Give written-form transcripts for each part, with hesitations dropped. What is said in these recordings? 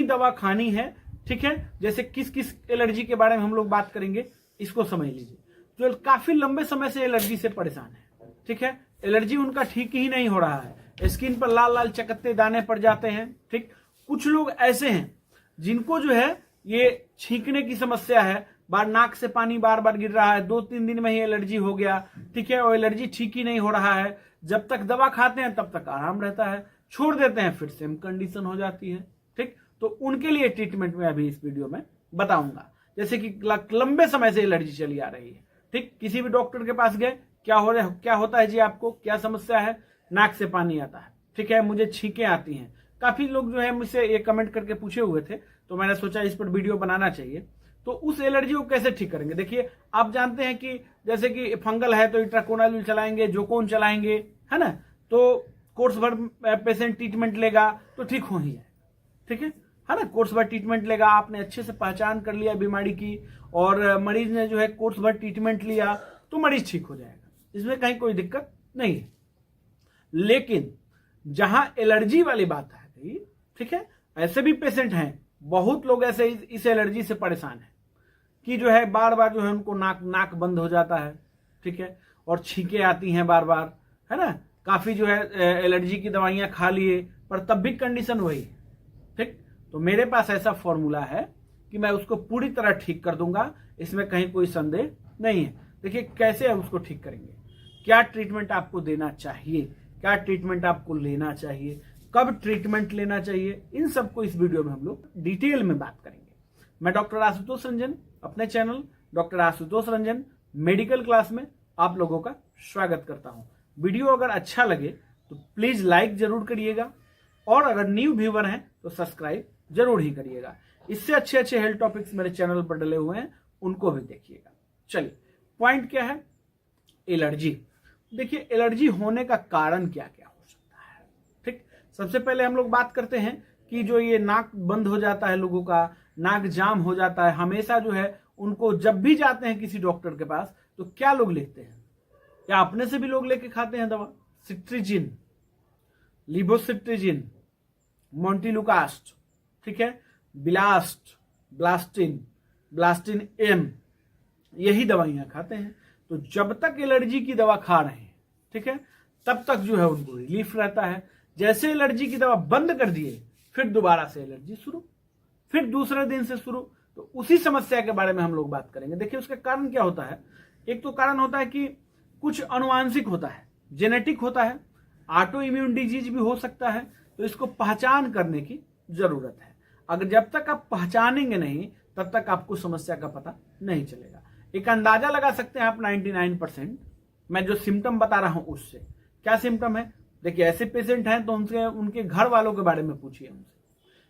दवा खानी है, ठीक है। जैसे किस किस एलर्जी के बारे में हम लोग बात करेंगे, इसको समझ लीजिए। जो काफी लंबे समय से एलर्जी से परेशान है, ठीक है, एलर्जी उनका ठीक ही नहीं हो रहा है, स्किन पर लाल लाल चकत्ते दाने पड़ जाते हैं, ठीक। कुछ लोग ऐसे हैं जिनको जो है ये छींकने की समस्या है, बार नाक से पानी बार बार गिर रहा है, 2-3 दिन में ही एलर्जी हो गया, ठीक है, और एलर्जी ठीक ही नहीं हो रहा है। जब तक दवा खाते हैं तब तक आराम रहता है, छोड़ देते हैं फिर सेम कंडीशन हो जाती है, ठीक। तो उनके लिए ट्रीटमेंट में अभी इस वीडियो में बताऊंगा। जैसे कि लंबे समय से एलर्जी चली आ रही है, ठीक, किसी भी डॉक्टर के पास गए, क्या होता है जी, आपको क्या समस्या है, नाक से पानी आता है, ठीक है, मुझे छींकें आती हैं। काफी लोग जो है मुझसे ये कमेंट करके पूछे हुए थे, तो मैंने सोचा इस पर वीडियो बनाना चाहिए। तो उस एलर्जी को कैसे ठीक करेंगे, देखिए आप जानते हैं कि जैसे कि फंगल है तो इट्राकोनाजोल चलाएंगे, जोकोन चलाएंगे, है ना, तो कोर्स भर पेशेंट ट्रीटमेंट लेगा तो ठीक हो ही है, ठीक है ना, कोर्स भर ट्रीटमेंट लेगा, आपने अच्छे से पहचान कर लिया बीमारी की और मरीज ने जो है कोर्स भर ट्रीटमेंट लिया तो मरीज ठीक हो जाएगा, इसमें कहीं कोई दिक्कत नहीं है। लेकिन जहां एलर्जी वाली बात है, ठीक है, ऐसे भी पेशेंट हैं, बहुत लोग ऐसे इस एलर्जी से परेशान हैं कि जो है बार बार जो है उनको नाक बंद हो जाता है, ठीक है, और छींकें आती हैं बार बार, है ना, काफी जो है एलर्जी की दवाइयां खा लिए पर तब भी कंडीशन वही, ठीक। तो मेरे पास ऐसा फॉर्मूला है कि मैं उसको पूरी तरह ठीक कर दूंगा, इसमें कहीं कोई संदेह नहीं है। देखिए कैसे हम उसको ठीक करेंगे, क्या ट्रीटमेंट आपको देना चाहिए, क्या ट्रीटमेंट आपको लेना चाहिए, कब ट्रीटमेंट लेना चाहिए, इन सबको इस वीडियो में हम लोग डिटेल में बात करेंगे। मैं डॉक्टर आशुतोष रंजन, अपने channel doctor Ashutosh Ranjan medical class में आप लोगों का स्वागत करता हूं। वीडियो अगर अच्छा लगे तो प्लीज लाइक जरूर करिएगा और अगर न्यू व्यूअर हैं तो सब्सक्राइब जरूर ही करिएगा। इससे अच्छे अच्छे हेल्थ टॉपिक्स मेरे चैनल पर डले हुए हैं, उनको भी देखिएगा। चलिए, पॉइंट क्या है, एलर्जी। देखिए एलर्जी होने का कारण क्या क्या हो सकता है, ठीक। सबसे पहले हम लोग बात करते हैं कि जो ये नाक बंद हो जाता है, लोगों का नाक जाम हो जाता है, हमेशा जो है उनको जब भी जाते हैं किसी डॉक्टर के पास तो क्या लोग लिखते हैं, या अपने से भी लोग लेके खाते हैं दवा, सिट्रीजिन, लिवोसिट्रीजिन, मोंटिलुकास्ट, ठीक है, ब्लास्टिन एम, यही दवाइयां खाते हैं। तो जब तक एलर्जी की दवा खा रहे हैं, ठीक है, तब तक जो है उनको रिलीफ रहता है। जैसे एलर्जी की दवा बंद कर दिए फिर दोबारा से एलर्जी शुरू, फिर दूसरे दिन से शुरू। तो उसी समस्या के बारे में हम लोग बात करेंगे। देखिए उसका कारण क्या होता है, एक तो कारण होता है कि कुछ अनुवांशिक होता है, जेनेटिक होता है, ऑटो इम्यून डिजीज भी हो सकता है। तो इसको पहचान करने की जरूरत है। अगर जब तक आप पहचानेंगे नहीं तब तक आपको समस्या का पता नहीं चलेगा। एक अंदाजा लगा सकते हैं आप 99% मैं जो सिम्टम बता रहा हूं उससे। क्या सिम्टम है, देखिए ऐसे पेशेंट हैं तो उनके घर वालों के बारे में पूछिए उनसे।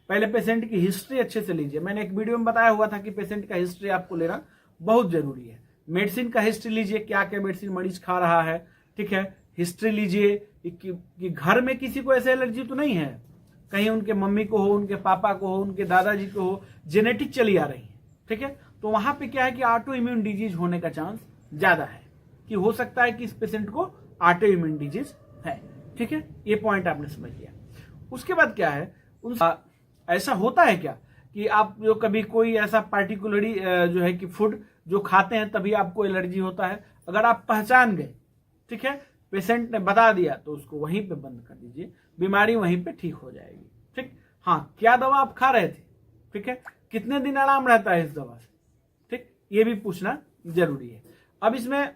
पहले पेशेंट की हिस्ट्री अच्छे से लीजिए। मैंने एक वीडियो में बताया हुआ था कि पेशेंट का हिस्ट्री आपको लेना बहुत जरूरी है। मेडिसिन का हिस्ट्री लीजिए, क्या क्या मेडिसिन मरीज खा रहा है, ठीक है, हिस्ट्री लीजिए कि घर में किसी को ऐसे एलर्जी तो नहीं है, कहीं उनके मम्मी को हो, उनके पापा को हो, उनके दादाजी को हो, जेनेटिक चली आ रही है, ठीक है। तो वहां पे क्या है कि ऑटो इम्यून डिजीज होने का चांस ज्यादा है, कि हो सकता है कि इस पेशेंट को ऑटो इम्यून डिजीज है, ठीक है। ये पॉइंट आपने समझ लिया। उसके बाद क्या है, ऐसा होता है क्या कि आप जो कभी कोई ऐसा पार्टिकुलरली जो है कि फूड जो खाते हैं तभी आपको एलर्जी होता है। अगर आप पहचान गए, ठीक है, पेशेंट ने बता दिया तो उसको वहीं पे बंद कर दीजिए, बीमारी वहीं पे ठीक हो जाएगी, ठीक। हाँ, क्या दवा आप खा रहे थे, ठीक है, कितने दिन आराम रहता है इस दवा से, ठीक, ये भी पूछना जरूरी है। अब इसमें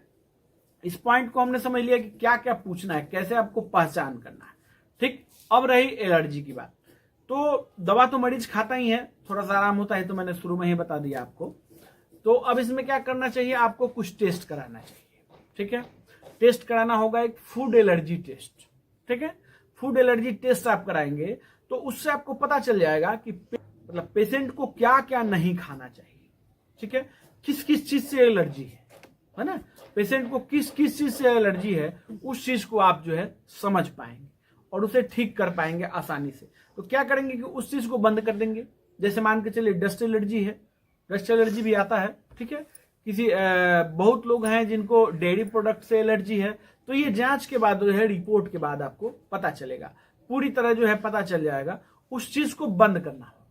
इस पॉइंट को हमने समझ लिया कि क्या क्या पूछना है, कैसे आपको पहचान करना है, ठीक। अब रही एलर्जी की बात। तो दवा तो मरीज खाता ही है, थोड़ा सा आराम होता है, तो मैंने शुरू में ही बता दिया आपको। तो अब इसमें क्या करना चाहिए, आपको कुछ टेस्ट कराना चाहिए, ठीक है। टेस्ट कराना होगा एक फूड एलर्जी टेस्ट, ठीक है। फूड एलर्जी टेस्ट आप कराएंगे तो उससे आपको पता चल जाएगा कि मतलब पेशेंट को क्या क्या नहीं खाना चाहिए, ठीक है, किस किस चीज से एलर्जी है ना, पेशेंट को किस किस चीज से एलर्जी है, उस चीज को आप जो है समझ पाएंगे और उसे ठीक कर पाएंगे आसानी से। तो क्या करेंगे कि उस चीज को बंद कर देंगे। जैसे मान के चलिए डस्ट एलर्जी है, डस्ट एलर्जी भी आता है, ठीक है, किसी बहुत लोग हैं जिनको डेयरी प्रोडक्ट से एलर्जी है। तो ये जांच के बाद जो है, रिपोर्ट के बाद आपको पता चलेगा, पूरी तरह जो है पता चल जाएगा। उस चीज को बंद करना होगा,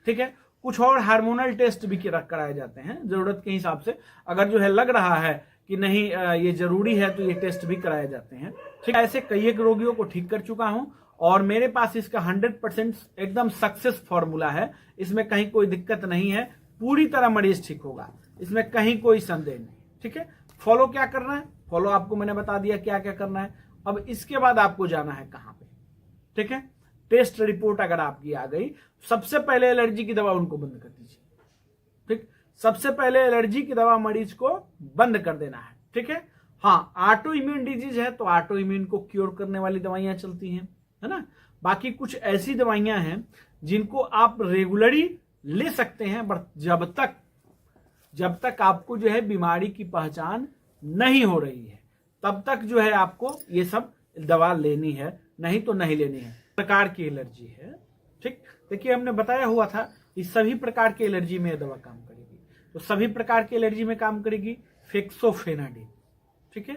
ठीक है। कुछ और हार्मोनल टेस्ट भी कराए जाते हैं जरूरत के हिसाब से, अगर जो है लग रहा है कि नहीं ये जरूरी है तो ये टेस्ट भी कराए जाते हैं। ठीक है, ऐसे कई एक रोगियों को ठीक कर चुका हूं और मेरे पास इसका 100% एकदम सक्सेस फॉर्मूला है, इसमें कहीं कोई दिक्कत नहीं है, पूरी तरह मरीज ठीक होगा, इसमें कहीं कोई संदेह नहीं। ठीक है, फॉलो क्या करना है, फॉलो आपको मैंने बता दिया क्या क्या करना है। अब इसके बाद आपको जाना है कहां पे, ठीक है, टेस्ट रिपोर्ट अगर आपकी आ गई, सबसे पहले एलर्जी की दवा उनको बंद कर दीजिए। ठीक, सबसे पहले एलर्जी की दवा मरीज को बंद कर देना है। ठीक है, हाँ, ऑटो इम्यून डिजीज है तो ऑटो इम्यून को क्योर करने वाली दवाइयां चलती हैं, है ना। बाकी कुछ ऐसी दवाइयां हैं जिनको आप रेगुलरली ले सकते हैं, बट जब तक आपको जो है बीमारी की पहचान नहीं हो रही है तब तक जो है आपको ये सब दवा लेनी है, नहीं तो नहीं लेनी है। प्रकार की एलर्जी है, ठीक, देखिए हमने बताया हुआ था कि सभी प्रकार की एलर्जी में यह दवा काम करेगी। तो सभी प्रकार की एलर्जी में काम करेगी फेक्सोफेनाडिन। ठीक है,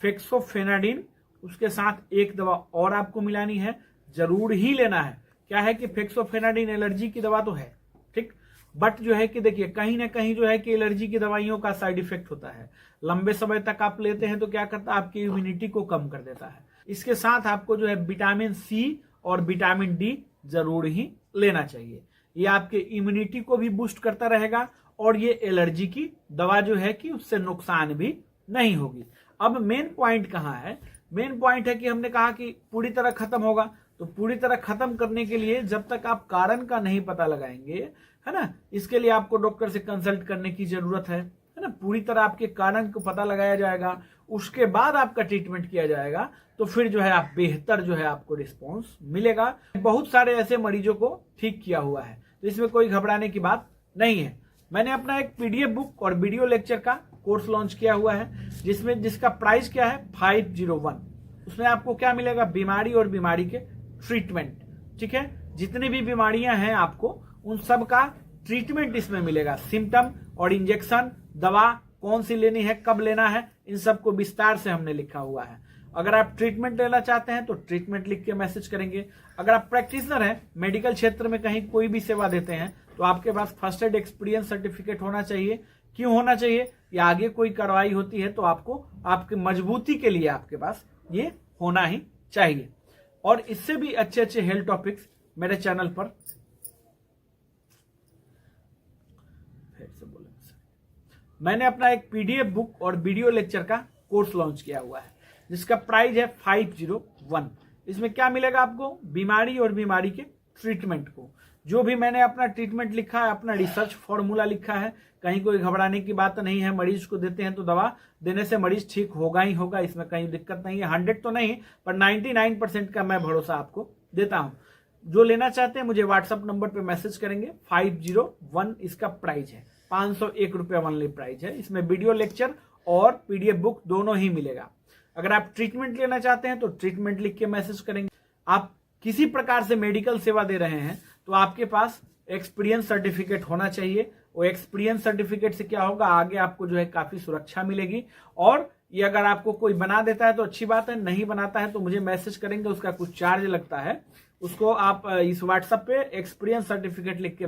फेक्सोफेनाडिन, उसके साथ एक दवा और आपको मिलानी है, जरूर ही लेना है। क्या है कि फेक्सोफेनाडिन एलर्जी की दवा तो है, ठीक, बट जो है कि देखिए कहीं ना कहीं जो है कि एलर्जी की दवाइयों का साइड इफेक्ट होता है, लंबे समय तक आप लेते हैं तो क्या करता है, आपकी इम्यूनिटी को कम कर देता है। इसके साथ आपको जो है विटामिन सी और विटामिन डी जरूर ही लेना चाहिए, ये आपके इम्यूनिटी को भी बूस्ट करता रहेगा और ये एलर्जी की दवा जो है कि उससे नुकसान भी नहीं होगी। अब मेन पॉइंट कहां है, मेन पॉइंट है कि हमने कहा कि पूरी तरह खत्म होगा, तो पूरी तरह खत्म करने के लिए जब तक आप कारण का नहीं पता लगाएंगे, है ना, इसके लिए आपको डॉक्टर से कंसल्ट करने की जरूरत है ना। पूरी तरह आपके कारण को पता लगाया जाएगा, उसके बाद आपका ट्रीटमेंट किया जाएगा, तो फिर जो है आप बेहतर जो है आपको रिस्पॉन्स मिलेगा। बहुत सारे ऐसे मरीजों को ठीक किया हुआ है, तो इसमें कोई घबराने की बात नहीं है। मैंने अपना एक पीडीएफ बुक और वीडियो लेक्चर का कोर्स लॉन्च किया हुआ है, जिसका प्राइस क्या है 501। उसमें आपको क्या मिलेगा, बीमारी और बीमारी के ट्रीटमेंट। ठीक है, जितनी भी बीमारियां हैं आपको उन सब का ट्रीटमेंट इसमें मिलेगा, सिम्टम और इंजेक्शन, दवा कौन सी लेनी है, कब लेना है, इन सबको विस्तार से हमने लिखा हुआ है। अगर आप ट्रीटमेंट लेना चाहते हैं तो ट्रीटमेंट लिख के मैसेज करेंगे। अगर आप प्रैक्टिशनर हैं, मेडिकल क्षेत्र में कहीं कोई भी सेवा देते हैं, तो आपके पास फर्स्ट एड एक्सपीरियंस सर्टिफिकेट होना चाहिए। क्यों होना चाहिए, या आगे कोई कार्रवाई होती है तो आपको आपकी मजबूती के लिए आपके पास ये होना ही चाहिए। और इससे भी अच्छे अच्छे हेल्थ टॉपिक्स मेरे चैनल पर मैंने अपना एक पीडीएफ बुक और वीडियो लेक्चर का कोर्स लॉन्च किया हुआ है, जिसका प्राइस है 501। इसमें क्या मिलेगा आपको, बीमारी और बीमारी के ट्रीटमेंट को, जो भी मैंने अपना ट्रीटमेंट लिखा है, अपना रिसर्च फॉर्मूला लिखा है, कहीं कोई घबराने की बात नहीं है। मरीज को देते हैं तो दवा देने से मरीज ठीक होगा ही होगा, इसमें कहीं दिक्कत नहीं है। 100 तो नहीं, पर 99% का मैं भरोसा आपको देता हूं। जो लेना चाहते हैं मुझे व्हाट्सएप नंबर पे मैसेज करेंगे। 501 इसका प्राइस है, 501 रुपये ओनली प्राइस है। इसमें वीडियो लेक्चर और पीडीएफ बुक दोनों ही मिलेगा। अगर आप ट्रीटमेंट लेना चाहते हैं तो ट्रीटमेंट लिख के मैसेज करेंगे। आप किसी प्रकार से मेडिकल सेवा दे रहे हैं तो आपके पास एक्सपीरियंस सर्टिफिकेट होना चाहिए। वो एक्सपीरियंस सर्टिफिकेट से क्या होगा, आगे आपको जो है काफी सुरक्षा मिलेगी। और ये अगर आपको कोई बना देता है तो अच्छी बात है, नहीं बनाता है तो मुझे मैसेज करेंगे, उसका कुछ चार्ज लगता है, उसको आप इस व्हाट्सएप पे एक्सपीरियंस सर्टिफिकेट लिख के